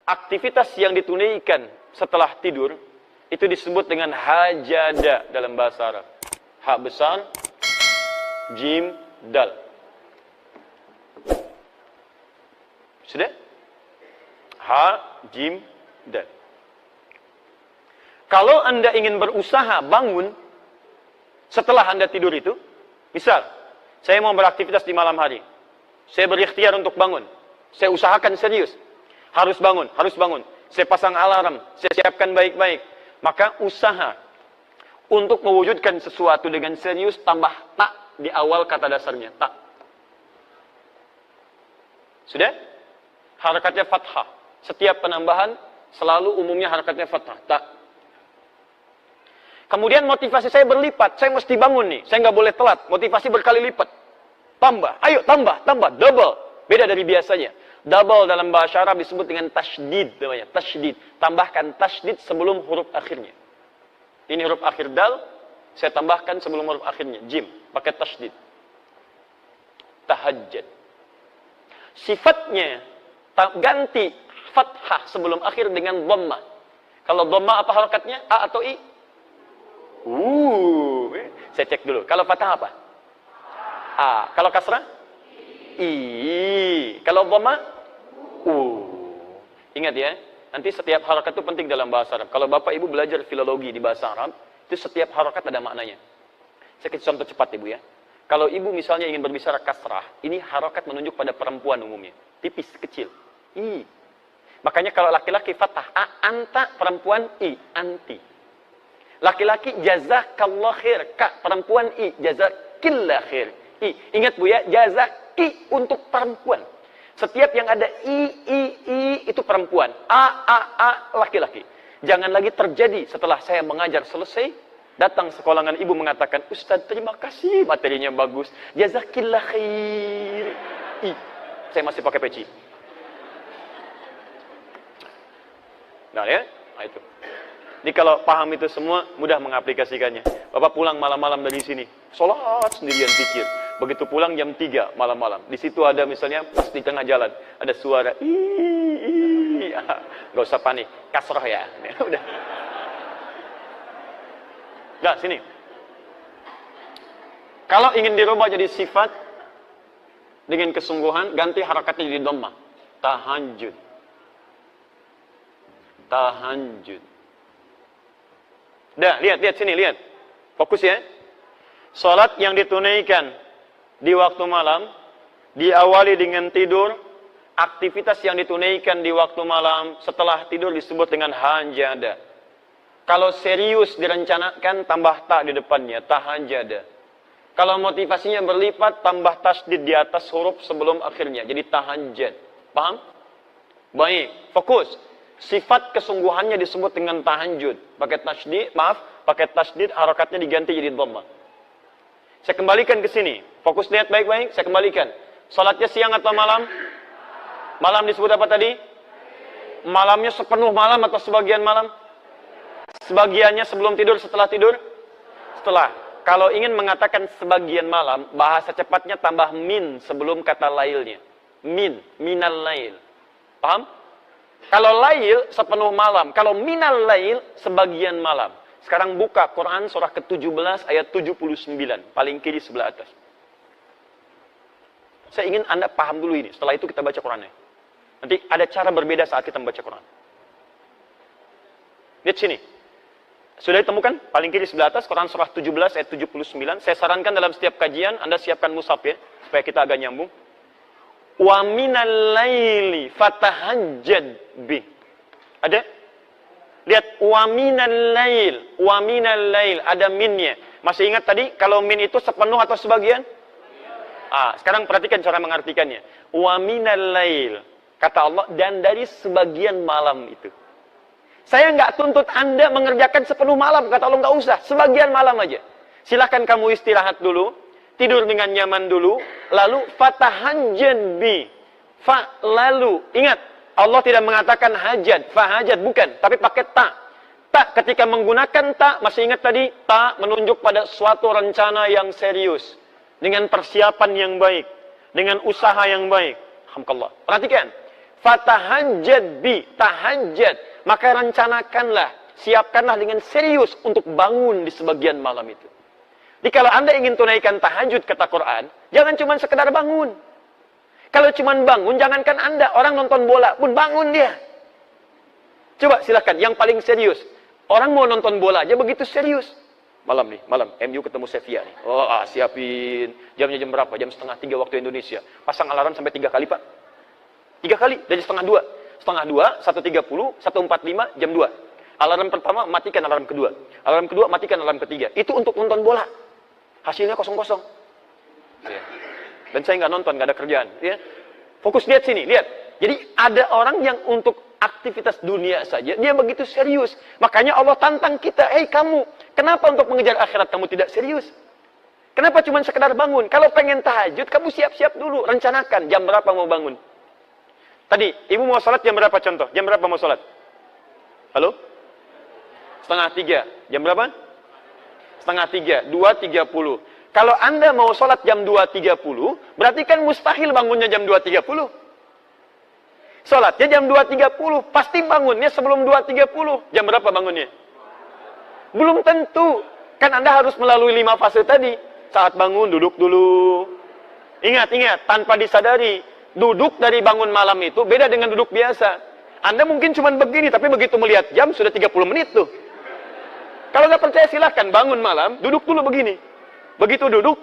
aktivitas yang ditunaikan setelah tidur itu disebut dengan hajada dalam bahasa Arab. Ha besar, jim, dal. Sudah? Ha, jim, dal. Kalau Anda ingin berusaha bangun setelah Anda tidur itu, misal, saya mau beraktivitas di malam hari. Saya berikhtiar untuk bangun. Saya usahakan serius. Harus bangun, harus bangun. Saya pasang alarm, saya siapkan baik-baik. Maka usaha untuk mewujudkan sesuatu dengan serius tambah tak di awal kata dasarnya, tak. Sudah? Harakatnya fathah. Setiap penambahan selalu umumnya harakatnya fathah, tak. Kemudian motivasi saya berlipat. Saya mesti bangun nih. Saya nggak boleh telat. Motivasi berkali lipat. Tambah. Ayo tambah, tambah. Double. Beda dari biasanya. Double dalam bahasa Arab disebut dengan tasydid namanya. Tasydid. Tambahkan tasydid sebelum huruf akhirnya. Ini huruf akhir dal. Saya tambahkan sebelum huruf akhirnya. Jim. Pakai tasydid. Tahajjud. Sifatnya ganti fathah sebelum akhir dengan dhammah. Kalau dhammah apa harakatnya? A atau I? Saya cek dulu. Kalau fathah apa? A. Kalau kasrah? I. Kalau dhamma? Ingat ya, nanti setiap harakat itu penting dalam bahasa Arab. Kalau Bapak Ibu belajar filologi di bahasa Arab, itu setiap harakat ada maknanya. Saya kasih contoh cepat Ibu ya. Kalau Ibu misalnya ingin berbicara kasrah, ini harakat menunjuk pada perempuan umumnya. Tipis, kecil. I. Makanya kalau laki-laki fathah A, anta, perempuan I, anti. Laki-laki jazakallah khair, ka, perempuan I, jazakillah khair. I. Ingat Bu ya, jazaki untuk perempuan. Setiap yang ada I itu perempuan. A, laki-laki. Jangan lagi terjadi setelah saya mengajar selesai, datang sekolangan ibu mengatakan, Ustaz terima kasih, materinya bagus. Jazakillah khair. I. Saya masih pakai peci. Nah ya, itu. Jadi kalau paham itu semua, mudah mengaplikasikannya. Bapak pulang malam-malam dari sini, sholat sendirian pikir. Begitu pulang jam 3 malam-malam. Di situ ada misalnya, pas di tengah jalan, ada suara, nggak usah panik, kasroh ya. Udah. Nggak, sini. Kalau ingin dirubah jadi sifat, dengan kesungguhan, ganti harakatnya jadi dhammah. Tahajud. Tahajud. Dah, lihat sini, lihat. Fokus ya. Salat yang ditunaikan di waktu malam, diawali dengan tidur, aktivitas yang ditunaikan di waktu malam, setelah tidur disebut dengan hajada. Kalau serius direncanakan, tambah ta di depannya, tahajada. Kalau motivasinya berlipat, tambah tasdid di atas huruf sebelum akhirnya, jadi tahajjud. Paham? Baik, fokus. Sifat kesungguhannya disebut dengan tahajud. Pakai tasdid, harakatnya diganti jadi dhammah. Saya kembalikan ke sini. Fokus lihat baik-baik, saya kembalikan. Salatnya siang atau malam? Malam disebut apa tadi? Malamnya sepenuh malam atau sebagian malam? Sebagiannya sebelum tidur, setelah tidur? Setelah. Kalau ingin mengatakan sebagian malam, bahasa cepatnya tambah min sebelum kata lailnya. Minal lail. Paham? Kalau lail sepenuh malam, kalau minal lail sebagian malam. Sekarang buka Quran surah ke-17 ayat 79, paling kiri sebelah atas. Saya ingin Anda paham dulu ini, setelah itu kita baca Qurannya. Nanti ada cara berbeda saat kita membaca Quran. Lihat sini. Sudah ditemukan? Paling kiri sebelah atas, Quran surah 17 ayat 79. Saya sarankan dalam setiap kajian, Anda siapkan mushaf ya, supaya kita agak nyambung. Wa minal laili fatahajjad bih. Ada? Lihat, wa minal lail, ada minnya. Masih ingat tadi, kalau min itu sepenuh atau sebagian? Sekarang perhatikan cara mengartikannya. Wa minal lail, kata Allah, dan dari sebagian malam itu. Saya nggak tuntut Anda mengerjakan sepenuh malam, kata Allah, nggak usah, sebagian malam aja. Silahkan kamu istirahat dulu, tidur dengan nyaman dulu, lalu fatahajjad bi. Lalu, ingat, Allah tidak mengatakan hajat, fahajat, bukan, tapi pakai ta. Ta, ketika menggunakan ta, masih ingat tadi, ta menunjuk pada suatu rencana yang serius, dengan persiapan yang baik, dengan usaha yang baik. Alhamdulillah. Perhatikan, Fatahajjad bi, tahajjad. Maka rencanakanlah, siapkanlah dengan serius untuk bangun di sebagian malam itu. Jadi kalau Anda ingin tunaikan tahajud, kata Quran, jangan cuma sekedar bangun. Kalau cuma bangun, jangankan Anda, orang nonton bola pun bangun dia. Coba silakan, yang paling serius. Orang mau nonton bola aja begitu serius. Malam nih, malam, MU ketemu Sevilla nih. Oh, siapin. Jamnya jam berapa? Jam 2:30 waktu Indonesia. Pasang alarm sampai 3 kali, Pak. 3 kali, dari 1:30. 1:30, 1:30, 1:45, jam 2. Alarm pertama, matikan alarm kedua. Alarm kedua, matikan alarm ketiga. Itu untuk nonton bola. Hasilnya kosong-kosong. Ya. Dan saya nggak nonton, nggak ada kerjaan. Ya. Fokus lihat sini, lihat. Jadi ada orang yang untuk aktivitas dunia saja, dia begitu serius. Makanya Allah tantang kita, hei kamu, kenapa untuk mengejar akhirat kamu tidak serius? Kenapa cuma sekedar bangun? Kalau pengen tahajud, kamu siap-siap dulu, rencanakan jam berapa mau bangun. Tadi, ibu mau sholat jam berapa contoh? Jam berapa mau sholat? Halo? 2:30. Jam berapa? 2:30, 2:30. Kalau Anda mau sholat jam 2:30, berarti kan mustahil bangunnya jam 2:30. Sholatnya jam 2:30, pasti bangunnya sebelum 2:30. Jam berapa bangunnya? Belum tentu. Kan Anda harus melalui 5 fase tadi. Saat bangun, duduk dulu. Ingat, tanpa disadari, duduk dari bangun malam itu beda dengan duduk biasa. Anda mungkin cuma begini, tapi begitu melihat jam, sudah 30 menit tuh. Kalau nggak percaya silahkan, bangun malam, duduk dulu begini. Begitu duduk,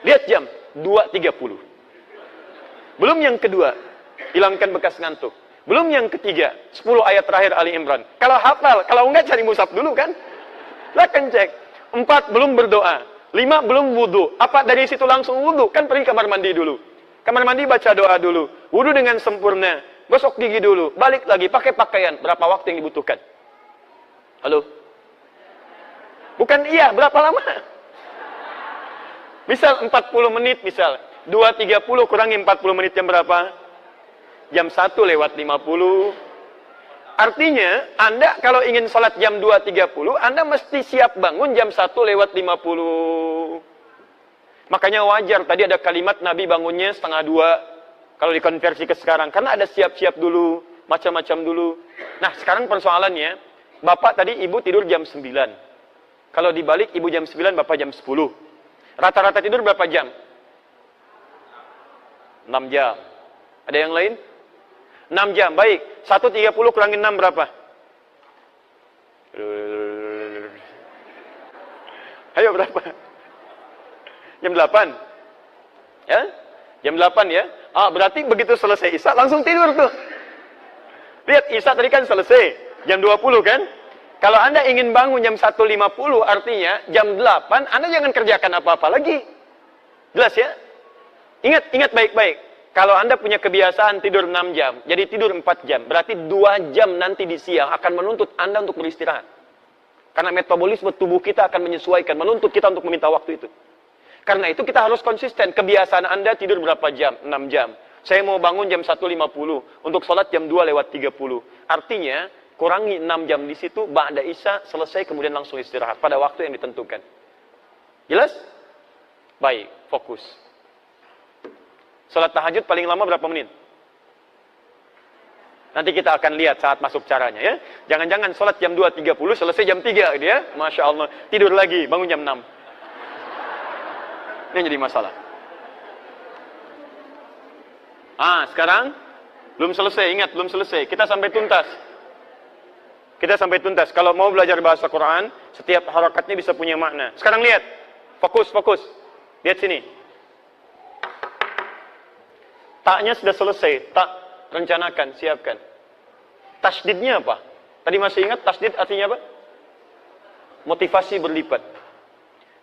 lihat jam, 2:30. Belum yang kedua, hilangkan bekas ngantuk. Belum yang ketiga, 10 ayat terakhir Ali Imran. Kalau hafal, kalau enggak cari mushaf dulu kan. Silahkan cek. 4, belum berdoa. 5, belum wudhu. Apa dari situ langsung wudhu? Kan pergi kamar mandi dulu. Kamar mandi baca doa dulu. Wudhu dengan sempurna. Gosok gigi dulu. Balik lagi, pakai pakaian. Berapa waktu yang dibutuhkan? Halo? Bukan iya, berapa lama? Misal 40 menit, misal. 2:30 kurangi 40 menit jam berapa? Jam 1:50. Artinya, Anda kalau ingin sholat jam 2:30, Anda mesti siap bangun jam 1:50. Makanya wajar, tadi ada kalimat Nabi bangunnya 1:30, kalau dikonversi ke sekarang. Karena ada siap-siap dulu, macam-macam dulu. Nah, sekarang persoalannya, Bapak tadi, Ibu tidur jam 9. Kalau dibalik, Ibu jam 9, Bapak jam 10. Rata-rata tidur berapa jam? 6 jam. Ada yang lain? 6 jam, baik. 1:30 kurangin 6 berapa? Ayo berapa? Jam 8? Ya? Jam 8 ya? Berarti begitu selesai Isya langsung tidur tuh. Lihat, Isya tadi kan selesai. Jam 20 kan? Kalau Anda ingin bangun jam 1:50, artinya jam 8, Anda jangan kerjakan apa-apa lagi. Jelas ya? Ingat baik-baik. Kalau Anda punya kebiasaan tidur 6 jam, jadi tidur 4 jam, berarti 2 jam nanti di siang akan menuntut Anda untuk beristirahat. Karena metabolisme tubuh kita akan menyesuaikan, menuntut kita untuk meminta waktu itu. Karena itu kita harus konsisten. Kebiasaan Anda tidur berapa jam? 6 jam. Saya mau bangun jam 1:50, untuk sholat jam 2:30. Artinya, kurangi 6 jam di situ, ba'da Isya, selesai, kemudian langsung istirahat pada waktu yang ditentukan. Jelas? Baik, fokus. Salat tahajud paling lama berapa menit? Nanti kita akan lihat saat masuk caranya ya. Jangan-jangan salat jam 2:30 selesai jam 3 gitu ya. Masya Allah. Tidur lagi, bangun jam 6. Ini jadi masalah. Sekarang belum selesai, ingat belum selesai. Kita sampai tuntas. Kalau mau belajar bahasa Quran, setiap harakatnya bisa punya makna. Sekarang lihat. Fokus. Lihat sini. Taknya sudah selesai. Tak, rencanakan, siapkan. Tasdidnya apa? Tadi masih ingat tasdid artinya apa? Motivasi berlipat.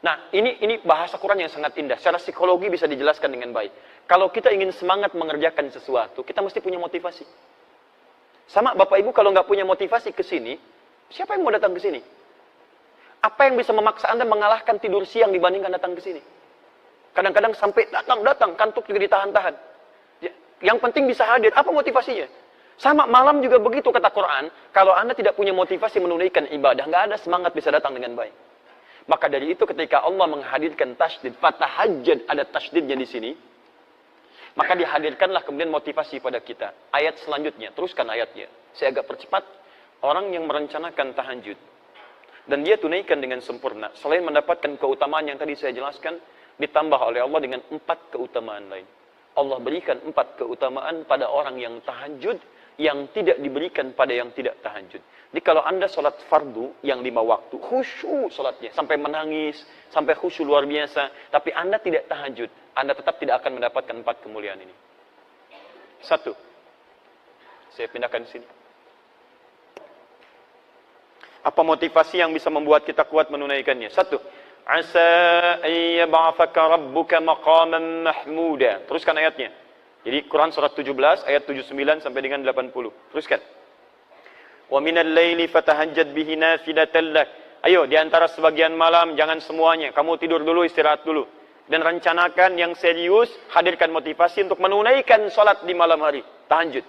Nah, ini bahasa Quran yang sangat indah. Secara psikologi bisa dijelaskan dengan baik. Kalau kita ingin semangat mengerjakan sesuatu, kita mesti punya motivasi. Sama Bapak Ibu kalau nggak punya motivasi ke sini, siapa yang mau datang ke sini? Apa yang bisa memaksa Anda mengalahkan tidur siang dibandingkan datang ke sini? Kadang-kadang sampai datang, kantuk juga ditahan-tahan. Yang penting bisa hadir. Apa motivasinya? Sama malam juga begitu kata Quran. Kalau Anda tidak punya motivasi menunaikan ibadah, nggak ada semangat bisa datang dengan baik. Maka dari itu ketika Allah menghadirkan tasydid, fatahajjad, ada tasydidnya di sini. Maka dihadirkanlah kemudian motivasi pada kita. Ayat selanjutnya, teruskan ayatnya. Saya agak percepat. Orang yang merencanakan tahajud dan dia tunaikan dengan sempurna, selain mendapatkan keutamaan yang tadi saya jelaskan, ditambah oleh Allah dengan 4 keutamaan lain. Allah berikan 4 keutamaan pada orang yang tahajud yang tidak diberikan pada yang tidak tahajud. Jadi kalau Anda sholat fardu yang 5 waktu, khusyuk sholatnya, sampai menangis, sampai khusyuk luar biasa, tapi Anda tidak tahajud, Anda tetap tidak akan mendapatkan 4 kemuliaan ini. 1. Saya pindahkan sini. Apa motivasi yang bisa membuat kita kuat menunaikannya? 1. Asa ayyab'athaka rabbuka maqaman mahmuda. Teruskan ayatnya. Jadi Quran surat 17 ayat 79 sampai dengan 80. Teruskan. Wa minal laili fatahajjad bihi nafilatan lak. Ayo, di antara sebagian malam, jangan semuanya. Kamu tidur dulu, istirahat dulu. Dan rencanakan yang serius, hadirkan motivasi untuk menunaikan sholat di malam hari. Tahajud.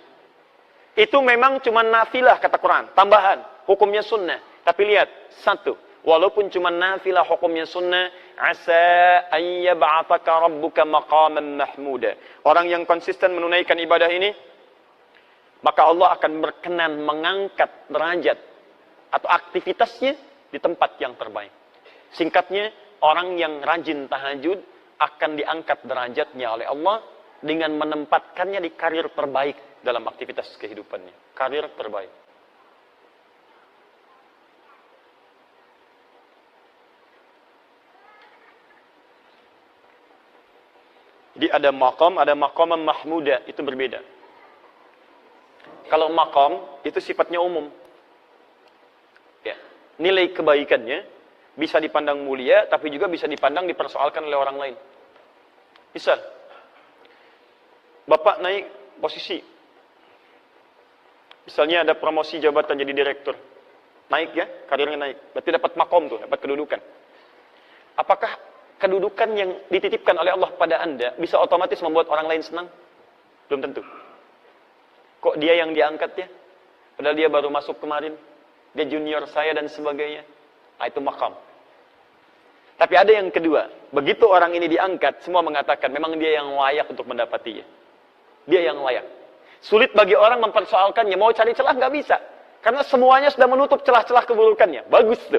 Itu memang cuma nafilah kata Quran, tambahan. Hukumnya sunnah. Tapi lihat, 1. Walaupun cuma nafilah hukumnya sunnah, asa ayyab'athaka rabbuka maqaman mahmuda. Orang yang konsisten menunaikan ibadah ini, maka Allah akan berkenan mengangkat derajat atau aktivitasnya di tempat yang terbaik. Singkatnya, orang yang rajin tahajud akan diangkat derajatnya oleh Allah dengan menempatkannya di karir terbaik dalam aktivitas kehidupannya. Karir terbaik. Jadi ada maqam mahmuda, itu berbeda. Kalau maqam, itu sifatnya umum. Ya. Nilai kebaikannya bisa dipandang mulia, tapi juga bisa dipandang dipersoalkan oleh orang lain. Misal, Bapak naik posisi. Misalnya ada promosi jabatan jadi direktur. Naik ya, karirnya naik. Berarti dapat maqam tuh, dapat kedudukan. Apakah kedudukan yang dititipkan oleh Allah pada Anda bisa otomatis membuat orang lain senang? Belum tentu. Kok dia yang diangkat ya? Padahal dia baru masuk kemarin. Dia junior saya dan sebagainya. Nah, itu maqam. Tapi ada yang kedua. Begitu orang ini diangkat, semua mengatakan memang dia yang layak untuk mendapatinya. Dia yang layak. Sulit bagi orang mempersoalkannya. Mau cari celah nggak bisa. Karena semuanya sudah menutup celah-celah keburukannya. Bagus tuh.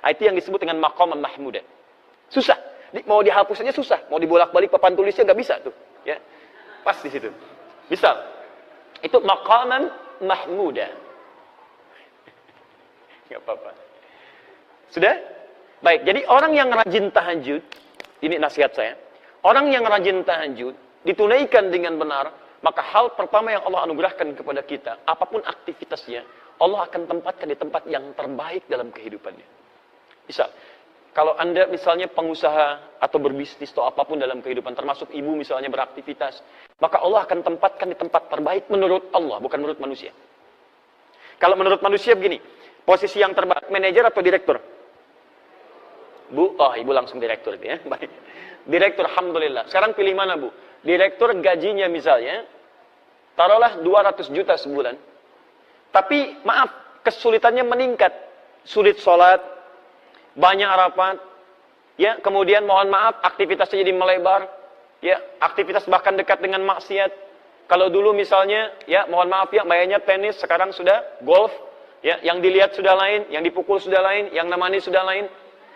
Nah, itu yang disebut dengan maqam mahmuda. Susah. Mau dihapus saja susah. Mau dibolak-balik papan tulisnya nggak bisa tuh. Ya. Pas di situ. Misal, itu maqaman mahmuda. Nggak apa-apa. Sudah? Baik, jadi orang yang rajin tahajud, ini nasihat saya. Orang yang rajin tahajud, ditunaikan dengan benar, maka hal pertama yang Allah anugerahkan kepada kita, apapun aktivitasnya, Allah akan tempatkan di tempat yang terbaik dalam kehidupannya. Misal, kalau Anda misalnya pengusaha atau berbisnis atau apapun dalam kehidupan, termasuk ibu misalnya beraktivitas, maka Allah akan tempatkan di tempat terbaik menurut Allah, bukan menurut manusia. Kalau menurut manusia begini, posisi yang terbaik, manajer atau direktur? Bu, oh ibu langsung direktur itu ya. Baik. Direktur, alhamdulillah. Sekarang pilih mana bu? Direktur gajinya misalnya, taruhlah 200 juta sebulan. Tapi maaf, kesulitannya meningkat. Sulit sholat, banyak rapat, ya, kemudian mohon maaf, aktivitasnya jadi melebar, ya, aktivitas bahkan dekat dengan maksiat. Kalau dulu misalnya, ya, mohon maaf ya, mainnya tenis, sekarang sudah golf, ya, yang dilihat sudah lain, yang dipukul sudah lain, yang nemani sudah lain.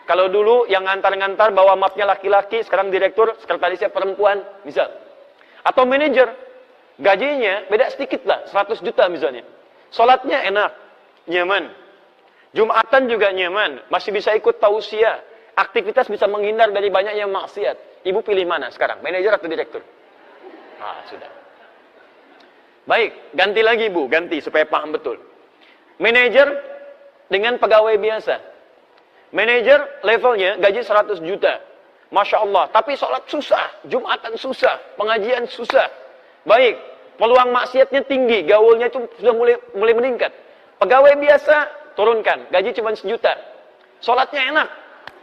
Kalau dulu yang ngantar-ngantar bawa mapnya laki-laki, sekarang direktur, sekretarisnya perempuan, misal. Atau manajer, gajinya beda sedikit lah, 100 juta misalnya. Sholatnya enak, nyaman. Jumatan juga nyaman, masih bisa ikut tausiah. Aktivitas bisa menghindar dari banyaknya maksiat. Ibu pilih mana sekarang, manajer atau direktur? Ah, sudah. Baik, ganti lagi Bu, ganti supaya paham betul. Manajer dengan pegawai biasa. Manajer levelnya gaji 100 juta. Masya Allah, tapi sholat susah, Jumatan susah, pengajian susah. Baik, peluang maksiatnya tinggi, gaulnya itu sudah mulai meningkat. Pegawai biasa, turunkan, gaji cuma 1 juta. Sholatnya enak,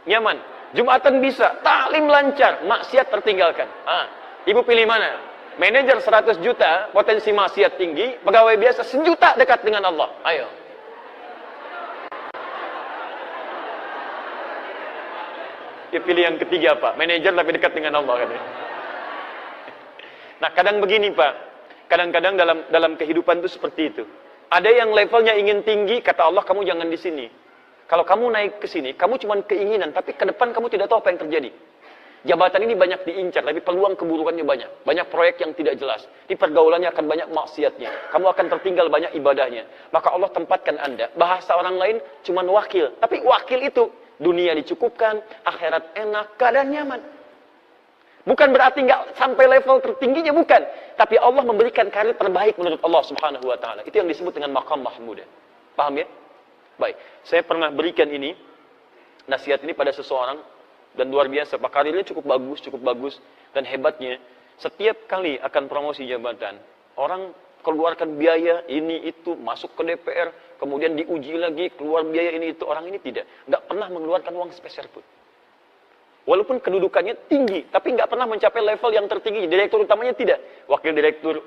nyaman. Jumatan bisa, taklim lancar, maksiat tertinggalkan. Ah, ibu pilih mana? Manajer 100 juta, potensi maksiat tinggi, pegawai biasa 1 juta dekat dengan Allah. Ayo. Ya pilih yang ketiga Pak, manajer tapi dekat dengan Allah katanya. Nah, kadang begini, Pak. Kadang-kadang dalam kehidupan itu seperti itu. Ada yang levelnya ingin tinggi, kata Allah, kamu jangan di sini. Kalau kamu naik ke sini, kamu cuma keinginan, tapi ke depan kamu tidak tahu apa yang terjadi. Jabatan ini banyak diincar, tapi peluang keburukannya banyak. Banyak proyek yang tidak jelas. Di pergaulannya akan banyak maksiatnya. Kamu akan tertinggal banyak ibadahnya. Maka Allah tempatkan Anda, bahasa orang lain cuma wakil. Tapi wakil itu, dunia dicukupkan, akhirat enak, keadaan nyaman. Bukan berarti nggak sampai level tertingginya, bukan. Tapi Allah memberikan karir terbaik menurut Allah Subhanahu wa Ta'ala. Itu yang disebut dengan maqam mahmudah. Paham ya? Baik, saya pernah berikan ini, nasihat ini pada seseorang, dan luar biasa, Pak, karirnya cukup bagus, dan hebatnya, setiap kali akan promosi jabatan, orang keluarkan biaya, ini, itu, masuk ke DPR, kemudian diuji lagi, keluar biaya ini, itu, orang ini tidak. Nggak pernah mengeluarkan uang sepeser pun. Walaupun kedudukannya tinggi, tapi nggak pernah mencapai level yang tertinggi. Direktur utamanya tidak. Wakil direktur.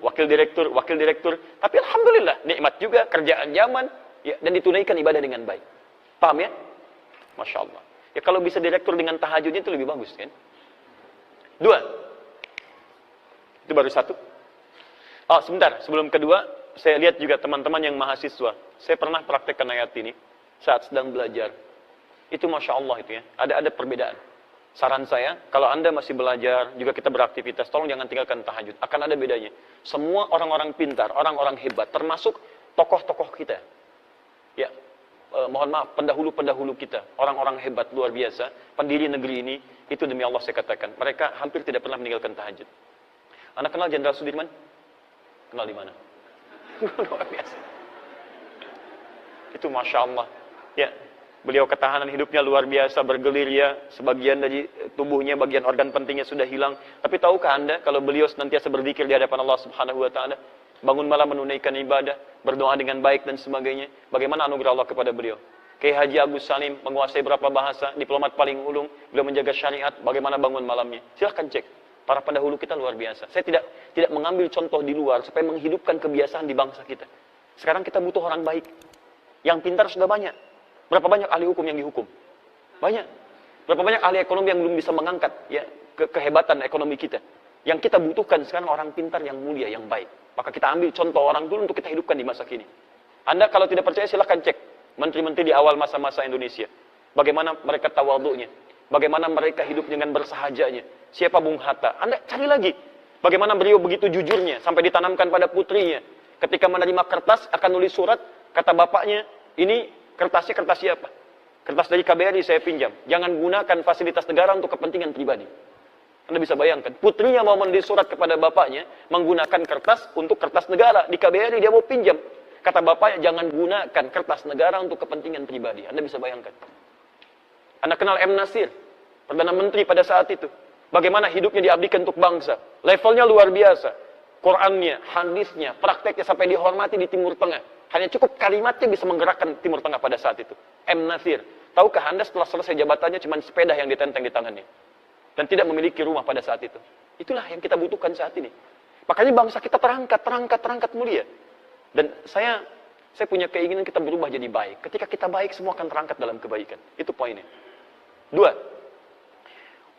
Tapi alhamdulillah, nikmat juga, kerjaan nyaman, ya, dan ditunaikan ibadah dengan baik. Paham ya? Masya Allah. Ya kalau bisa direktur dengan tahajudnya itu lebih bagus kan? 2. Itu baru 1. Oh, sebentar. Sebelum kedua, saya lihat juga teman-teman yang mahasiswa. Saya pernah praktekkan ayat ini saat sedang belajar. Itu Masya Allah itu ya. Ada perbedaan. Saran saya, kalau Anda masih belajar, juga kita beraktivitas, tolong jangan tinggalkan tahajud. Akan ada bedanya. Semua orang-orang pintar, orang-orang hebat, termasuk tokoh-tokoh kita. Ya, mohon maaf, pendahulu-pendahulu kita, orang-orang hebat, luar biasa, pendiri negeri ini, itu demi Allah saya katakan, mereka hampir tidak pernah meninggalkan tahajud. Anda kenal Jenderal Sudirman? Kenal di mana? Luar biasa. Itu Masya Allah. Ya, beliau ketahanan hidupnya luar biasa, bergelir ya, sebagian dari tubuhnya, bagian organ pentingnya sudah hilang. Tapi tahukah Anda, kalau beliau senantiasa berzikir di hadapan Allah Subhanahu wa Ta'ala, bangun malam menunaikan ibadah, berdoa dengan baik dan sebagainya, bagaimana anugerah Allah kepada beliau? Kiai Haji Agus Salim menguasai berapa bahasa, diplomat paling ulung, beliau menjaga syariat, bagaimana bangun malamnya? Silahkan cek. Para pendahulu kita luar biasa. Saya tidak mengambil contoh di luar supaya menghidupkan kebiasaan di bangsa kita. Sekarang kita butuh orang baik. Yang pintar sudah banyak. Berapa banyak ahli hukum yang dihukum? Banyak. Berapa banyak ahli ekonomi yang belum bisa mengangkat ya kehebatan ekonomi kita? Yang kita butuhkan sekarang orang pintar yang mulia, yang baik. Maka kita ambil contoh orang dulu untuk kita hidupkan di masa kini. Anda kalau tidak percaya silahkan cek menteri-menteri di awal masa-masa Indonesia. Bagaimana mereka tawadhu'nya. Bagaimana mereka hidup dengan bersahajanya. Siapa Bung Hatta? Anda cari lagi. Bagaimana beliau begitu jujurnya sampai ditanamkan pada putrinya. Ketika menerima kertas akan nulis surat, kata bapaknya, ini kertasnya kertas siapa? Kertas dari KBRI saya pinjam. Jangan gunakan fasilitas negara untuk kepentingan pribadi. Anda bisa bayangkan, putrinya mau menulis surat kepada bapaknya, menggunakan kertas untuk kertas negara. Di KBRI dia mau pinjam. Kata bapaknya, jangan gunakan kertas negara untuk kepentingan pribadi. Anda bisa bayangkan. Anda kenal M. Nasir, Perdana Menteri pada saat itu. Bagaimana hidupnya diabdikan untuk bangsa. Levelnya luar biasa. Qurannya, hadisnya, prakteknya sampai dihormati di Timur Tengah. Hanya cukup kalimatnya bisa menggerakkan Timur Tengah pada saat itu. M. Nasir. Tahukah Anda setelah selesai jabatannya cuma sepeda yang ditenteng di tangannya. Dan tidak memiliki rumah pada saat itu. Itulah yang kita butuhkan saat ini. Makanya bangsa kita terangkat mulia. Dan saya punya keinginan kita berubah jadi baik. Ketika kita baik, semua akan terangkat dalam kebaikan. Itu poinnya. 2.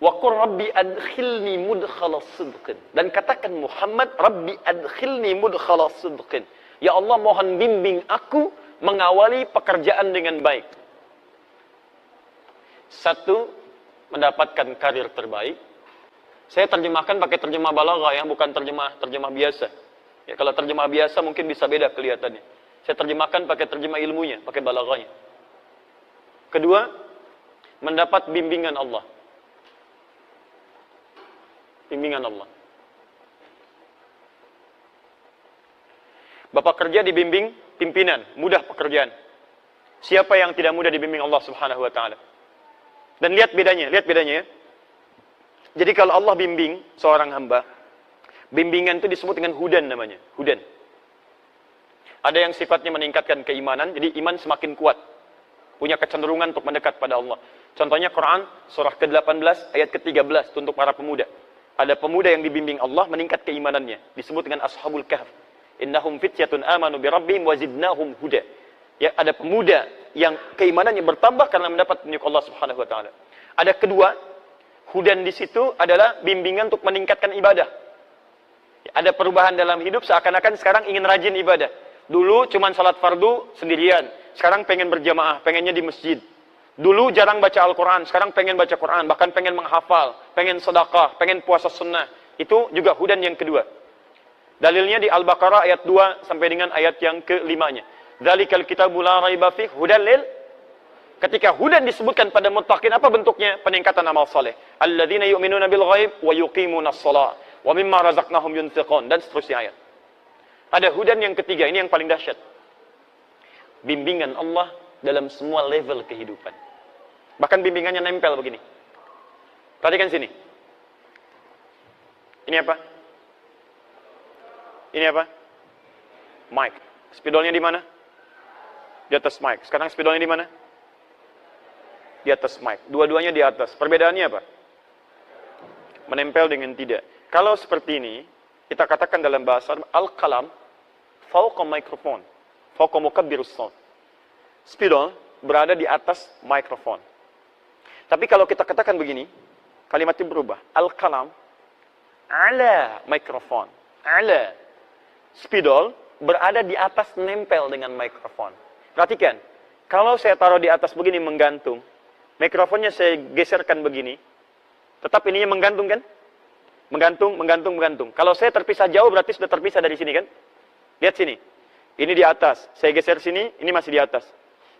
Wa qur rabbi adkhilni mudkhala sidqin. Dan katakan Muhammad, Rabbi adkhilni mudkhala sidqin. Ya Allah, mohon bimbing aku mengawali pekerjaan dengan baik. 1, mendapatkan karir terbaik. Saya terjemahkan pakai terjemah balaghah ya, bukan terjemah biasa. Ya, kalau terjemah biasa mungkin bisa beda kelihatannya. Saya terjemahkan pakai terjemah ilmunya, pakai balaghahnya. 2, mendapat bimbingan Allah. Bimbingan Allah. Bapak kerja dibimbing pimpinan, mudah pekerjaan. Siapa yang tidak mudah dibimbing Allah Subhanahu wa Ta'ala? Dan lihat bedanya ya. Jadi kalau Allah bimbing seorang hamba, bimbingan itu disebut dengan hudan namanya, hudan. Ada yang sifatnya meningkatkan keimanan, jadi iman semakin kuat. Punya kecenderungan untuk mendekat pada Allah. Contohnya Quran, surah ke-18, ayat ke-13, untuk para pemuda. Ada pemuda yang dibimbing Allah, meningkat keimanannya. Disebut dengan Ashabul Kahf. Innahum fityatun amanu birabbihim wazidnahum huda. Ya, ada pemuda yang keimanannya bertambah karena mendapat petunjuk Allah Subhanahu wa Ta'ala. Ada kedua, hudan di situ adalah bimbingan untuk meningkatkan ibadah. Ada perubahan dalam hidup, seakan-akan sekarang ingin rajin ibadah. Dulu cuma salat fardu sendirian, sekarang pengen berjamaah, pengennya di masjid. Dulu jarang baca Al-Quran, sekarang pengen baca Quran, bahkan pengen menghafal, pengen sedekah, pengen puasa sunnah. Itu juga hudan yang kedua. Dalilnya di Al-Baqarah ayat 2 sampai dengan ayat yang ke-5-nya. Dzalikal kitabu la raiba fih hudan lil. Ketika hudan disebutkan pada muttaqin, apa bentuknya? Peningkatan amal saleh. Alladzina yu'minuna bil ghaib wa yuqimunas shalah wa mimma razaqnahum yunfiqun, dan seterusnya ayat. Ada hudan yang ketiga, ini yang paling dahsyat. Bimbingan Allah dalam semua level kehidupan. Bahkan bimbingannya nempel begini. Perhatikan sini. Ini apa? Ini apa? Mic. Spidolnya di mana? Di atas mic. Sekarang spidolnya di mana? Di atas mic. Dua-duanya di atas. Perbedaannya apa? Menempel dengan tidak. Kalau seperti ini, kita katakan dalam bahasa al-qalam fawqa mikrofon, fawqa mukabbirus shaut. Spidol berada di atas mikrofon. Tapi kalau kita katakan begini, kalimatnya berubah. Al-qalam ala mikrofon. Ala. Spidol berada di atas, nempel dengan mikrofon. Perhatikan, kalau saya taruh di atas begini menggantung, mikrofonnya saya geserkan begini, tetap ininya menggantung kan? Menggantung, menggantung, menggantung. Kalau saya terpisah jauh berarti sudah terpisah dari sini kan? Lihat sini. Ini di atas. Saya geser sini, ini masih di atas.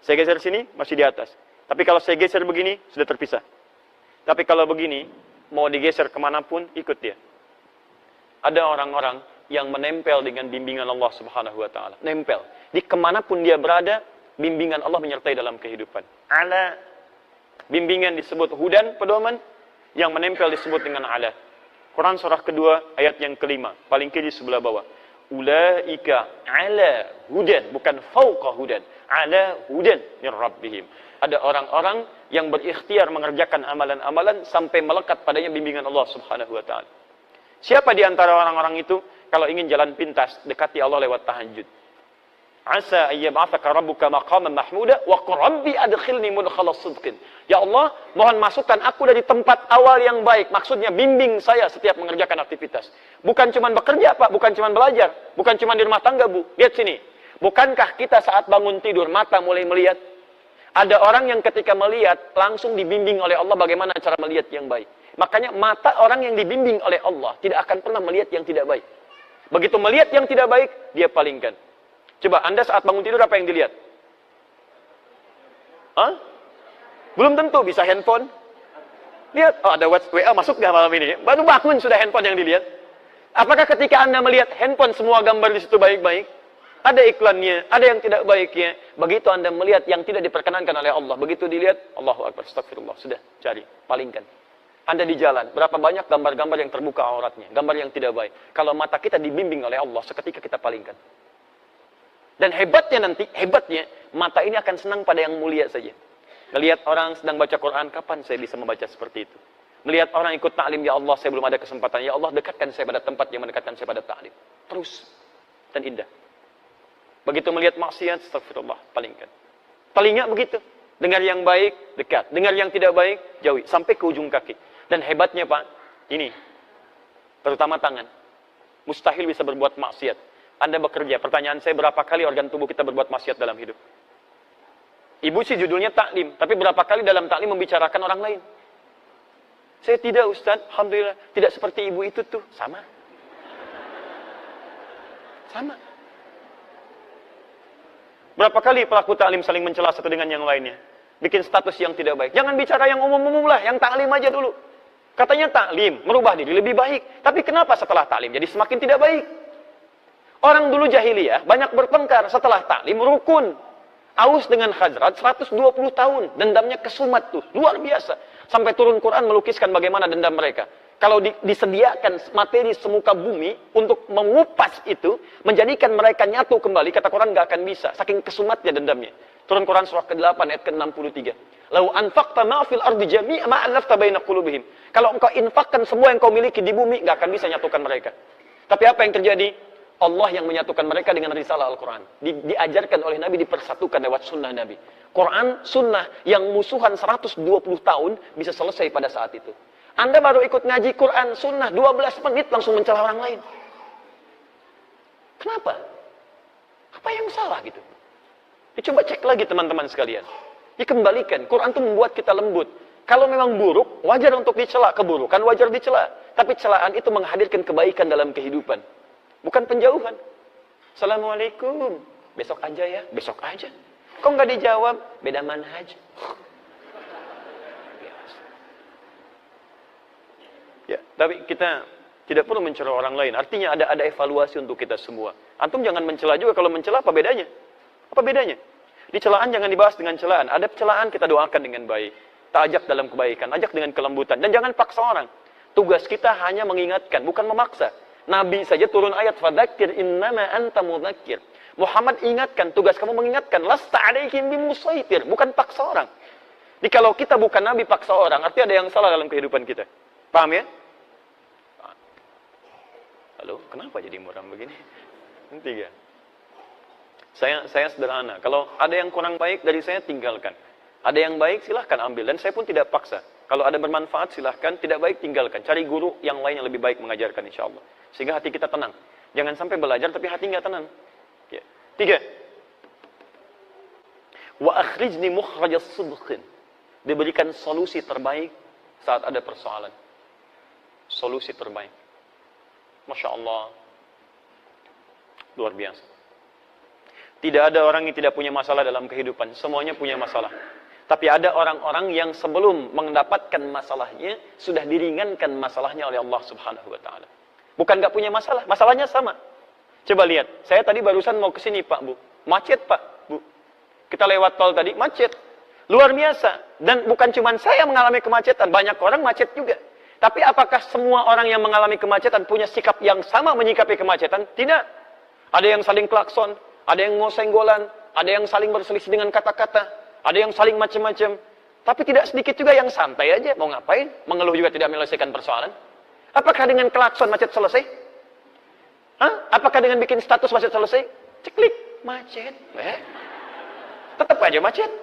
Saya geser sini, masih di atas. Tapi kalau saya geser begini, sudah terpisah. Tapi kalau begini, mau digeser kemanapun, ikut dia. Ada orang-orang yang menempel dengan bimbingan Allah Subhanahu wa Ta'ala. Nempel. Di kemanapun dia berada, bimbingan Allah menyertai dalam kehidupan. Ala. Bimbingan disebut hudan, pedoman. Yang menempel disebut dengan ala. Quran surah kedua, ayat yang kelima. Paling kiri sebelah bawah. Ulaika ala hudan. Bukan fauqa hudan. Ala hudan min rabbihim. Ada orang-orang yang berikhtiar mengerjakan amalan-amalan sampai melekat padanya bimbingan Allah Subhanahu wa Ta'ala. Siapa di antara orang-orang itu? Kalau ingin jalan pintas, dekati Allah lewat tahajud. Asa ayyab'atsaka rabbuka maqaman mahmuda wa qur rabbi adkhilni mudkhalas sidqin. Ya Allah, mohon masukkan aku dari tempat awal yang baik. Maksudnya bimbing saya setiap mengerjakan aktivitas. Bukan cuma bekerja, Pak, bukan cuma belajar, bukan cuma di rumah tangga, Bu. Lihat sini. Bukankah kita saat bangun tidur mata mulai melihat? Ada orang yang ketika melihat langsung dibimbing oleh Allah bagaimana cara melihat yang baik. Makanya mata orang yang dibimbing oleh Allah tidak akan pernah melihat yang tidak baik. Begitu melihat yang tidak baik, dia palingkan. Coba Anda saat bangun tidur apa yang dilihat? Hah? Belum tentu, bisa handphone. Lihat, oh ada WA masuk nggak malam ini? Baru bangun sudah handphone yang dilihat. Apakah ketika Anda melihat handphone semua gambar di situ baik-baik? Ada iklannya, ada yang tidak baiknya. Begitu Anda melihat yang tidak diperkenankan oleh Allah, begitu dilihat, Allahu Akbar, astagfirullah, sudah, cari, palingkan. Anda di jalan, berapa banyak gambar-gambar yang terbuka auratnya, gambar yang tidak baik. Kalau mata kita dibimbing oleh Allah, seketika kita palingkan. Dan hebatnya nanti, mata ini akan senang pada yang mulia saja. Melihat orang sedang baca Quran, kapan saya bisa membaca seperti itu? Melihat orang ikut ta'lim, ya Allah, saya belum ada kesempatan. Ya Allah, dekatkan saya pada tempat yang mendekatkan saya pada ta'lim. Terus, dan indah. Begitu melihat maksiat, astagfirullah, palingkan. Telinga begitu. Dengar yang baik, dekat. Dengar yang tidak baik, jauhi. Sampai ke ujung kaki. Dan hebatnya, Pak, ini. Terutama tangan. Mustahil bisa berbuat maksiat. Anda bekerja, pertanyaan saya, berapa kali organ tubuh kita berbuat maksiat dalam hidup? Ibu sih judulnya taklim, tapi berapa kali dalam taklim membicarakan orang lain? Saya tidak, Ustaz, alhamdulillah, tidak seperti ibu itu tuh. Sama. Sama. Berapa kali pelaku taklim saling mencela satu dengan yang lainnya? Bikin status yang tidak baik. Jangan bicara yang umum-umum lah, yang taklim aja dulu. Katanya taklim, merubah diri lebih baik. Tapi kenapa setelah taklim jadi semakin tidak baik? Orang dulu jahiliyah banyak bertengkar, setelah taklim rukun. Aus dengan Khazraj 120 tahun, dendamnya kesumat tuh, luar biasa. Sampai turun Quran melukiskan bagaimana dendam mereka. Kalau disediakan materi semuka bumi untuk mengupas itu, menjadikan mereka nyatu kembali, kata Quran nggak akan bisa, saking kesumatnya dendamnya. Turun Quran surah ke-8 ayat ke-63. Lau anfaqta ma fil ardi jami'a ma alafta baina qulubihim. Kalau engkau infakkan semua yang kau miliki di bumi, nggak akan bisa nyatukan mereka. Tapi apa yang terjadi? Allah yang menyatukan mereka dengan risalah Al-Quran. Diajarkan oleh Nabi, dipersatukan lewat sunnah Nabi. Quran, sunnah yang musuhan 120 tahun bisa selesai pada saat itu. Anda baru ikut ngaji Quran, sunnah, 12 menit langsung mencela orang lain. Kenapa? Apa yang salah gitu? Coba cek lagi teman-teman sekalian. Dikembalikan. Quran itu membuat kita lembut. Kalau memang buruk, wajar untuk dicela. Keburukan wajar dicela. Tapi celaan itu menghadirkan kebaikan dalam kehidupan. Bukan penjauhan. Assalamualaikum. Besok aja ya. Besok aja. Kok nggak dijawab? Beda manhaj. Ya, tapi kita tidak perlu mencela orang lain. Artinya ada evaluasi untuk kita semua. Antum jangan mencela juga. Kalau mencela apa bedanya? Apa bedanya? Di celaan jangan dibahas dengan celaan. Ada celaan kita doakan dengan baik. Kita ajak dalam kebaikan, ajak dengan kelembutan. Dan jangan paksa orang. Tugas kita hanya mengingatkan, bukan memaksa. Nabi saja turun ayat, fadzakir innama anta mudzakir. Muhammad ingatkan, tugas kamu mengingatkan. Lasta alaihim bimusaitir, bukan paksa orang. Jadi kalau kita bukan Nabi paksa orang, artinya ada yang salah dalam kehidupan kita. Paham ya? Halo, kenapa jadi muram begini? Tiga. Saya sederhana. Kalau ada yang kurang baik dari saya, tinggalkan. Ada yang baik, silahkan ambil. Dan saya pun tidak paksa. Kalau ada bermanfaat, silahkan. Tidak baik, tinggalkan. Cari guru yang lain yang lebih baik mengajarkan, insya Allah. Sehingga hati kita tenang. Jangan sampai belajar, tapi hati nggak tenang. Ya. 3. Wa akhrijni mukhrajas sidqin. Diberikan solusi terbaik saat ada persoalan. Solusi terbaik. Masya Allah. Luar biasa. Tidak ada orang yang tidak punya masalah dalam kehidupan. Semuanya punya masalah. Tapi ada orang-orang yang sebelum mendapatkan masalahnya, sudah diringankan masalahnya oleh Allah Subhanahu wa Ta'ala. Bukan nggak punya masalah, masalahnya sama. Coba lihat, saya tadi barusan mau ke sini Pak Bu. Macet Pak Bu. Kita lewat tol tadi, macet. Luar biasa. Dan bukan cuma saya mengalami kemacetan, banyak orang macet juga. Tapi apakah semua orang yang mengalami kemacetan punya sikap yang sama menyikapi kemacetan? Tidak. Ada yang saling klakson, ada yang ngosenggolan, ada yang saling berselisih dengan kata-kata. Ada yang saling macam-macam. Tapi tidak sedikit juga yang santai aja. Mau ngapain? Mengeluh juga tidak menyelesaikan persoalan. Apakah dengan klakson macet selesai? Hah? Apakah dengan bikin status macet selesai? Ceklik. Macet. Tetap aja macet.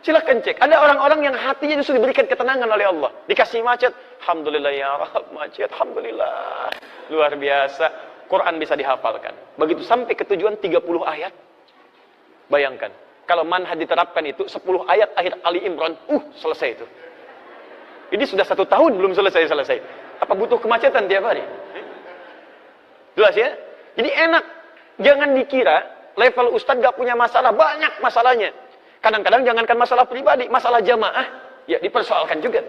Silahkan cek. Ada orang-orang yang hatinya justru diberikan ketenangan oleh Allah. Dikasih macet. Alhamdulillah ya Rabb. Macet. Alhamdulillah. Luar biasa. Quran bisa dihafalkan. Begitu sampai ke tujuan 30 ayat. Bayangkan. Kalau manhaj diterapkan itu 10 ayat akhir Ali Imran, selesai itu. Ini sudah 1 tahun belum selesai. Apa butuh kemacetan tiap hari? Jelas ya? Jadi enak. Jangan dikira level ustadz gak punya masalah, banyak masalahnya. Kadang-kadang jangankan masalah pribadi, masalah jamaah, ya dipersoalkan juga.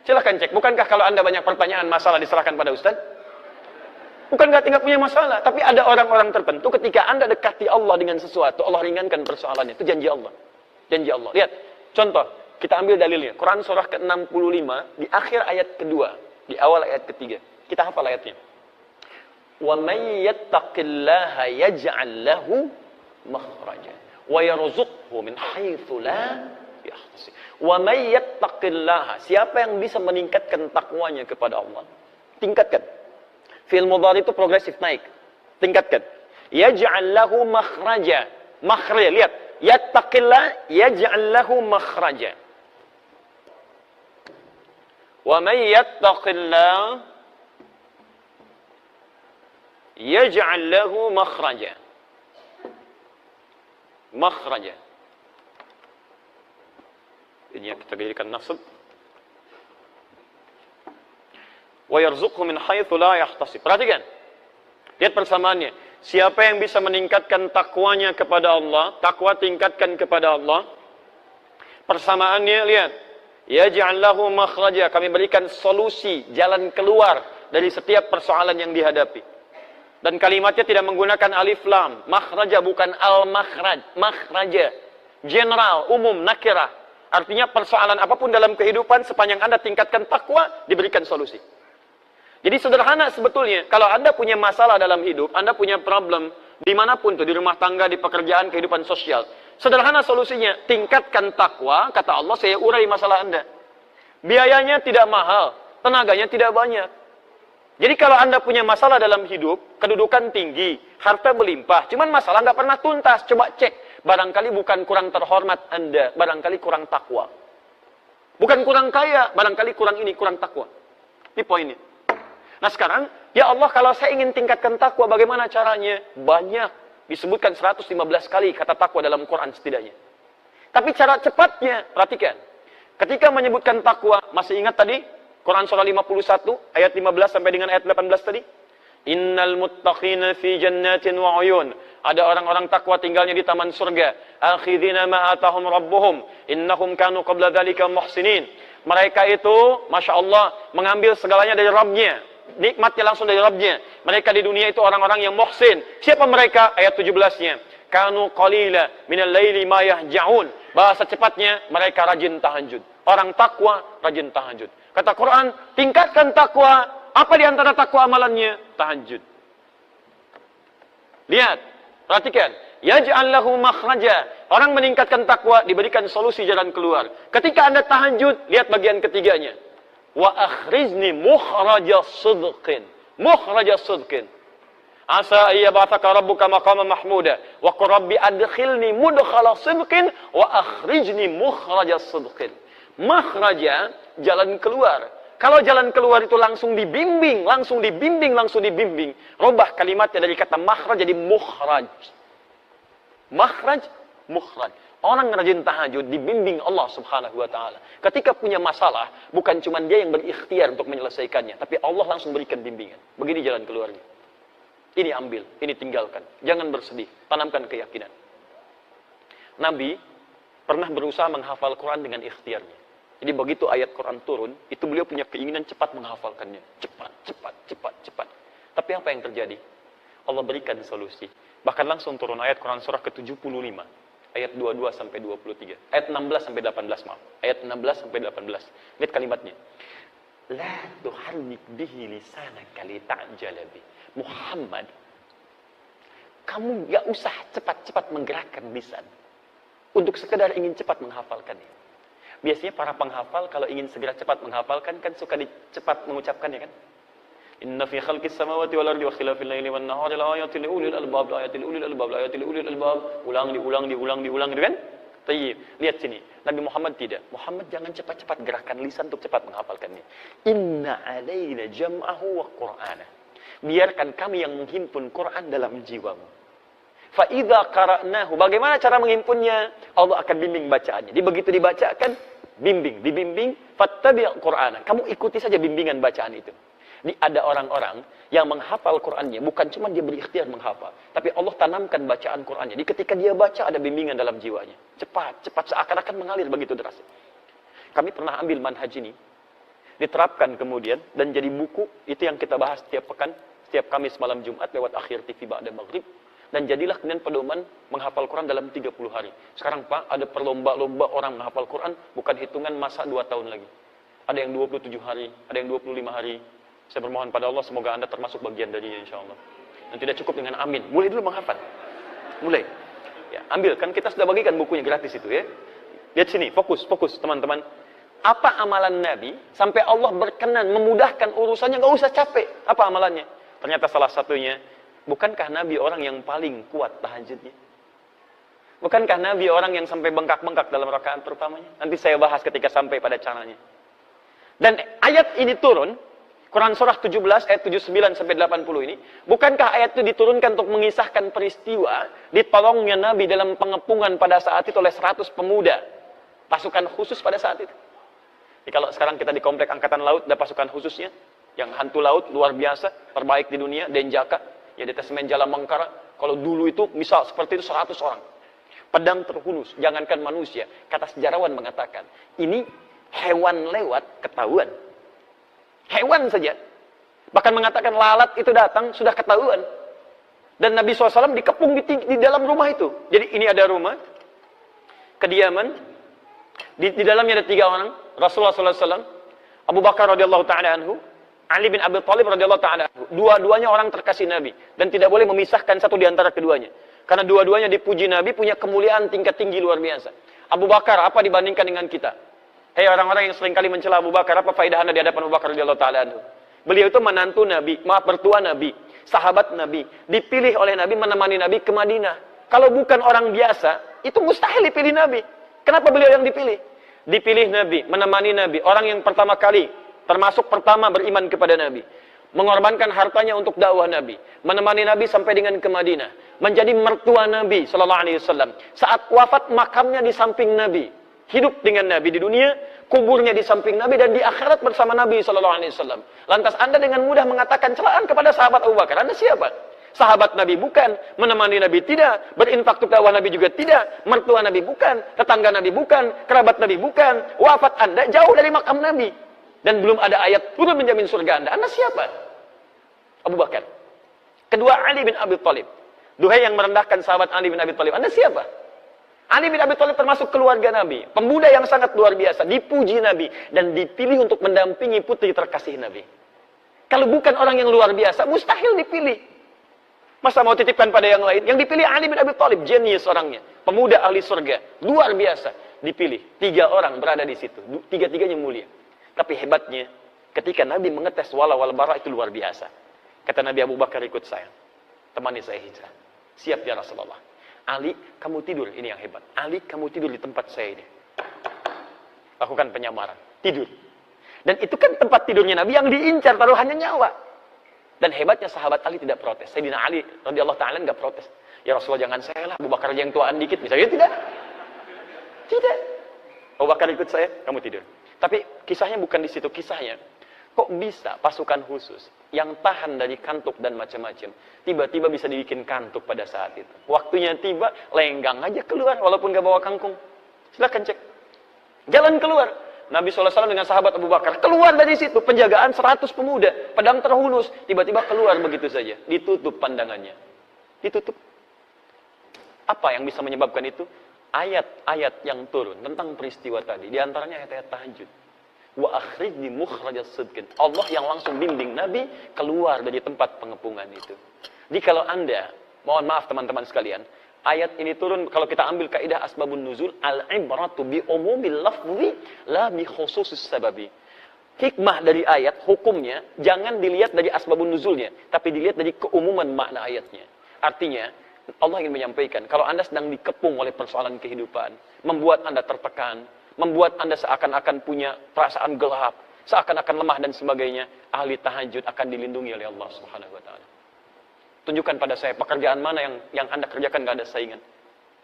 Silahkan cek. Bukankah kalau Anda banyak pertanyaan masalah diserahkan pada ustadz? Bukan nggak punya masalah, tapi ada orang-orang tertentu ketika Anda dekati Allah dengan sesuatu, Allah ringankan persoalannya. Itu janji Allah. Janji Allah. Lihat, contoh, kita ambil dalilnya. Quran surah ke-65, di akhir ayat kedua, di awal ayat ketiga. Kita hafal ayatnya. Wa may yattaqillaha yaj'al lahu makhraja wa yarzuqhu min haitsu la yahtasib. Wa may yattaqillaha, siapa yang bisa meningkatkan takwanya kepada Allah? Tingkatkan. Fi'il mudhari itu progresif naik. Tingkatkan. Yaj'al lahu makhraja. Makhraja, lihat. Yattaqillah yaj'al lahu makhraja. Wa may yattaqillah yaj'al lahu makhraja. Makhraja. Ini yang kita berikan nasab. Wa yarzuqhu min haitsu la yahtasib. Perhatikan. Lihat persamaannya. Siapa yang bisa meningkatkan takwanya kepada Allah, takwa tingkatkan kepada Allah. Persamaannya lihat. Yaj'al lahu makhraja, kami berikan solusi, jalan keluar dari setiap persoalan yang dihadapi. Dan kalimatnya tidak menggunakan alif lam. Makhraja bukan al-makhraj, makhraja. General, umum, nakirah. Artinya persoalan apapun dalam kehidupan sepanjang Anda tingkatkan takwa, diberikan solusi. Jadi sederhana sebetulnya, kalau Anda punya masalah dalam hidup, Anda punya problem, dimanapun tuh, di rumah tangga, di pekerjaan, kehidupan sosial. Sederhana solusinya, tingkatkan takwa, kata Allah, saya urai masalah Anda. Biayanya tidak mahal, tenaganya tidak banyak. Jadi kalau Anda punya masalah dalam hidup, kedudukan tinggi, harta berlimpah, cuman masalah nggak pernah tuntas, coba cek. Barangkali bukan kurang terhormat Anda, barangkali kurang takwa. Bukan kurang kaya, barangkali kurang ini, kurang takwa. Ini poinnya. Nah sekarang, Ya Allah, kalau saya ingin tingkatkan takwa, bagaimana caranya? Banyak. Disebutkan 115 kali kata takwa dalam Quran setidaknya. Tapi cara cepatnya, perhatikan. Ketika menyebutkan takwa, masih ingat tadi? Quran surah 51, ayat 15 sampai dengan ayat 18 tadi? Innal muttaqina fi jannatin wa uyun. Ada orang-orang takwa tinggalnya di taman surga. Akhidina ma atahum rabbuhum. Innahum kanu qabla dzalika muhsinin. Mereka itu, Masya Allah, mengambil segalanya dari Rabbnya. Nikmatnya langsung dari Rabbnya. Mereka di dunia itu orang-orang yang muhsin. Siapa mereka? Ayat 17-nya. Kanu qalila minal laili ma yahja'un. Bahasa cepatnya, mereka rajin tahajud. Orang takwa rajin tahajud. Kata Quran, tingkatkan takwa. Apa di antara takwa amalannya? Tahajud. Lihat, perhatikan. Yaj'al lahu makhraja. Orang meningkatkan takwa diberikan solusi jalan keluar. Ketika Anda tahajud, lihat bagian ketiganya. Wa akhrizni mukhraja sidqin. Mukhraja sidqin. Asa ayyab'atsaka rabbuka maqaman mahmuda wa qur rabbi adkhilni mudkhala sidqin wa akhrijni mukhraja sidqin. Makhraja, jalan keluar. Kalau jalan keluar itu langsung dibimbing, langsung dibimbing, langsung dibimbing. Rubah kalimatnya dari kata makhraj jadi mukhraj. Makhraj, mukhraj. Orang rajin tahajud dibimbing Allah Subhanahu wa taala. Ketika punya masalah, bukan cuma dia yang berikhtiar untuk menyelesaikannya, tapi Allah langsung berikan bimbingan. Begini jalan keluarnya. Ini ambil, ini tinggalkan. Jangan bersedih, tanamkan keyakinan. Nabi pernah berusaha menghafal Quran dengan ikhtiarnya. Jadi begitu ayat Quran turun, itu beliau punya keinginan cepat menghafalkannya. Cepat, cepat, cepat, cepat. Tapi apa yang terjadi? Allah berikan solusi. Bahkan langsung turun ayat Quran surah ke-75. Ayat 22 sampai 23. Ayat 16 sampai 18, maaf. Ayat 16 sampai 18. Lihat kalimatnya. La tuharrik bihi lisanaka lita'jala bih. Muhammad, kamu gak usah cepat-cepat menggerakkan lisan untuk sekedar ingin cepat menghafalkannya. Biasanya para penghafal kalau ingin segera cepat menghafalkan kan suka cepat mengucapkannya kan? Inna fi khalqis samawati wal ardi wa ikhtilafil laili wan nahari la ayatin li ulil albab, la ayatin li ulil albab, la ayatin li ulil albab. Diulang gitu kan? Tayyib. Lihat sini. Nabi Muhammad tidak. Muhammad jangan cepat-cepat gerakan lisan untuk cepat menghafalkannya. Inna alaina jam'ahu wa qur'ana. Biarkan kami yang menghimpun Quran dalam jiwamu. Fa idza qara'nahu. Bagaimana cara menghimpunnya? Allah akan bimbing bacaannya. Jadi begitu dibacakan, dibimbing, fattabi' Qur'ana. Kamu ikuti saja bimbingan bacaan itu. Jadi ada orang-orang yang menghafal Qur'annya, bukan cuma dia berikhtiar menghafal, tapi Allah tanamkan bacaan Qur'annya. Jadi ketika dia baca ada bimbingan dalam jiwanya. Cepat seakan-akan mengalir begitu deras. Kami pernah ambil manhaj ini, diterapkan kemudian dan jadi buku, itu yang kita bahas setiap pekan, setiap Kamis malam Jumat lewat Akhir TV ba'da maghrib. Dan jadilah kemudian pedoman menghafal Quran dalam 30 hari. Sekarang Pak, ada perlomba-lomba orang menghafal Quran, bukan hitungan masa 2 tahun lagi. Ada yang 27 hari, ada yang 25 hari. Saya bermohon pada Allah, semoga Anda termasuk bagian darinya insyaAllah. Dan tidak cukup dengan amin. Mulai dulu menghafal. Mulai. Ya, ambil, kan kita sudah bagikan bukunya gratis itu ya. Lihat sini, fokus teman-teman. Apa amalan Nabi, sampai Allah berkenan, memudahkan urusannya, gak usah capek. Apa amalannya? Ternyata salah satunya, bukankah Nabi orang yang paling kuat tahajudnya? Bukankah Nabi orang yang sampai bengkak-bengkak dalam rakaat pertamanya? Nanti saya bahas ketika sampai pada caranya. Dan ayat ini turun, Quran surah 17 ayat 79 sampai 80 ini, bukankah ayat itu diturunkan untuk mengisahkan peristiwa ditolongnya Nabi dalam pengepungan pada saat itu oleh 100 pemuda, pasukan khusus pada saat itu. Jadi kalau sekarang kita di komplek angkatan laut ada pasukan khususnya, yang hantu laut luar biasa, terbaik di dunia, Denjaka, ya Detesmen Jala Mangkara. Kalau dulu itu misal seperti itu 100 orang. Pedang terhunus, jangankan manusia. Kata sejarawan mengatakan, ini hewan lewat ketahuan. Hewan saja. Bahkan mengatakan lalat itu datang sudah ketahuan. Dan Nabi SAW dikepung di dalam rumah itu. Jadi ini ada rumah, kediaman. Di dalamnya ada 3 orang. Rasulullah SAW, Abu Bakar radhiyallahu ta'ala anhu, Ali bin Abi Thalib radhiyallahu ta'ala anhu. Dua-duanya orang terkasih Nabi. Dan tidak boleh memisahkan satu di antara keduanya. Karena dua-duanya dipuji Nabi, punya kemuliaan tingkat tinggi luar biasa. Abu Bakar, apa dibandingkan dengan kita? Hei orang-orang yang seringkali mencela Abu Bakar, apa faedah Anda di hadapan Abu Bakar radhiyallahu ta'ala anhu? Beliau itu menantu Nabi, mertua Nabi, sahabat Nabi, dipilih oleh Nabi menemani Nabi ke Madinah. Kalau bukan orang biasa, itu mustahil dipilih Nabi. Kenapa beliau yang dipilih? Dipilih Nabi, menemani Nabi, orang yang pertama kali, termasuk pertama beriman kepada Nabi. mengorbankan hartanya untuk dakwah Nabi, menemani Nabi sampai dengan ke Madinah, menjadi mertua Nabi sallallahu alaihi wasallam. Saat wafat makamnya di samping Nabi, hidup dengan Nabi di dunia, kuburnya di samping Nabi, dan di akhirat bersama Nabi sallallahu alaihi wasallam. Lantas Anda dengan mudah mengatakan celaan kepada sahabat Abu Bakar. Anda siapa? Sahabat Nabi bukan, menemani Nabi tidak, berinfak untuk dakwah Nabi juga tidak, mertua Nabi bukan, tetangga Nabi bukan, kerabat Nabi bukan, wafat Anda jauh dari makam Nabi. Dan belum ada ayat turun menjamin surga Anda. Anda siapa? Abu Bakar. Kedua, Ali bin Abi Thalib. Duhai yang merendahkan sahabat Ali bin Abi Thalib. Anda siapa? Ali bin Abi Thalib termasuk keluarga Nabi. Pemuda yang sangat luar biasa. Dipuji Nabi. Dan dipilih untuk mendampingi putri terkasih Nabi. Kalau bukan orang yang luar biasa, mustahil dipilih. Masa mau titipkan pada yang lain? Yang dipilih Ali bin Abi Thalib. Jenius orangnya. Pemuda ahli surga. Luar biasa. Dipilih. 3 orang berada di situ. 3-3-nya mulia. Tapi hebatnya, ketika Nabi mengetes wala wal bara itu luar biasa. Kata Nabi, Abu Bakar ikut saya. Temani saya hijrah. Siap ya Rasulullah. Ali, kamu tidur. Ini yang hebat. Ali, kamu tidur di tempat saya ini. Lakukan penyamaran. Tidur. Dan itu kan tempat tidurnya Nabi yang diincar taruhannya nyawa. Dan hebatnya sahabat Ali tidak protes. Sayyidina Ali radhiyallahu ta'ala enggak protes. Ya Rasulullah, jangan saya lah. Abu Bakar aja yang tuaan dikit. Misalnya tidak. Tidak. Abu Bakar ikut saya, kamu tidur. Tapi kisahnya bukan di situ. Kisahnya, kok bisa pasukan khusus yang tahan dari kantuk dan macam-macam, tiba-tiba bisa dibikin kantuk pada saat itu. Waktunya tiba, lenggang aja keluar, walaupun gak bawa kangkung. Silakan cek. Jalan keluar. Nabi SAW dengan sahabat Abu Bakar keluar dari situ. Penjagaan 100 pemuda, pedang terhunus. Tiba-tiba keluar begitu saja. Ditutup pandangannya. Ditutup. Apa yang bisa menyebabkan itu? Ayat-ayat yang turun tentang peristiwa tadi. Di antaranya ayat-ayat tahajud. Wa akhrijni mukhrajas sidqin. Allah yang langsung bimbing Nabi keluar dari tempat pengepungan itu. Jadi kalau Anda, mohon maaf teman-teman sekalian, ayat ini turun kalau kita ambil kaidah asbabun nuzul, al-ibratu bi umumil lafzi la bi khususis sababi. Hikmah dari ayat, hukumnya jangan dilihat dari asbabun nuzulnya, tapi dilihat dari keumuman makna ayatnya. Artinya, Allah ingin menyampaikan, kalau Anda sedang dikepung oleh persoalan kehidupan, membuat Anda tertekan, membuat Anda seakan-akan punya perasaan gelap, seakan-akan lemah dan sebagainya, ahli tahajud akan dilindungi oleh Allah Subhanahu wa taala. Tunjukkan pada saya pekerjaan mana yang Anda kerjakan gak ada saingan.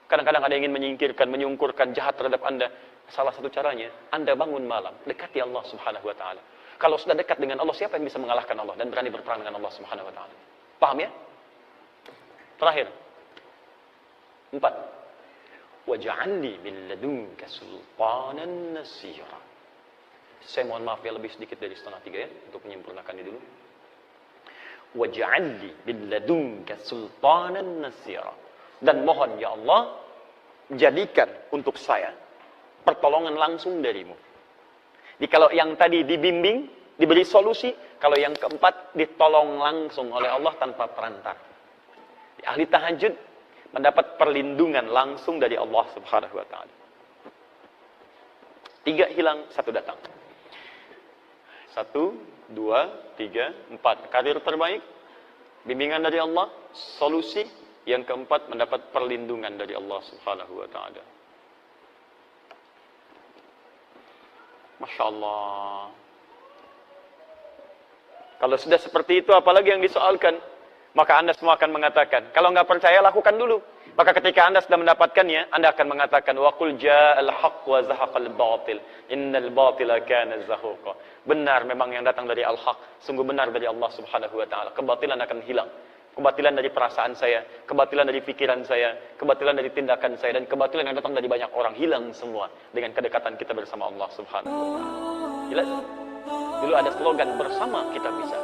Kadang-kadang ada yang ingin menyingkirkan, menyungkurkan jahat terhadap Anda. Salah satu caranya, Anda bangun malam, dekati Allah Subhanahu wa taala. Kalau sudah dekat dengan Allah, siapa yang bisa mengalahkan Allah dan berani berperang dengan Allah Subhanahu wa taala? Paham ya? Terakhir. 4. Waj'alni min ladunka sultanan nasira. Saya mohon maaf ya, lebih sedikit dari 2:30 ya, untuk menyempurnakan ini dulu. Waj'alni min ladunka sultanan nasira. Dan mohon ya Allah, jadikan untuk saya pertolongan langsung darimu. Jadi kalau yang tadi dibimbing, diberi solusi, kalau yang keempat ditolong langsung oleh Allah tanpa perantara. Ahli tahajud mendapat perlindungan langsung dari Allah Subhanahu wa taala. 3 hilang, 1 datang. 1, 2, 3, 4. Karir terbaik, bimbingan dari Allah, solusi. Yang keempat, mendapat perlindungan dari Allah Subhanahu wa taala. Masya Allah. Kalau sudah seperti itu, apalagi yang disoalkan? Maka Anda semua akan mengatakan, kalau nggak percaya, lakukan dulu. Maka ketika Anda sudah mendapatkannya, Anda akan mengatakan, wa qul ja'al haqq wa zahaqal batil, innal batila kana zahuqa. Benar memang yang datang dari al-haq, sungguh benar dari Allah Subhanahu wa taala. Kebatilan akan hilang. Kebatilan dari perasaan saya, kebatilan dari pikiran saya, kebatilan dari tindakan saya, dan kebatilan yang datang dari banyak orang hilang semua dengan kedekatan kita bersama Allah Subhanahu wa taala. Jelas? Dulu ada slogan, bersama kita bisa.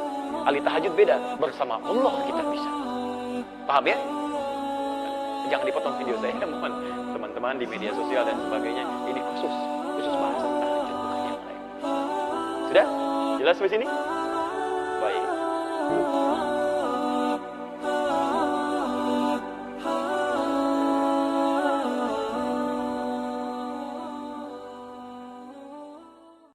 Ahli tahajud beda, bersama Allah kita bisa. Paham ya? Jangan dipotong video saya, mohon teman-teman di media sosial dan sebagainya. Ini khusus bahasan tahajud, bukan yang lain. Sudah? Jelas di sini?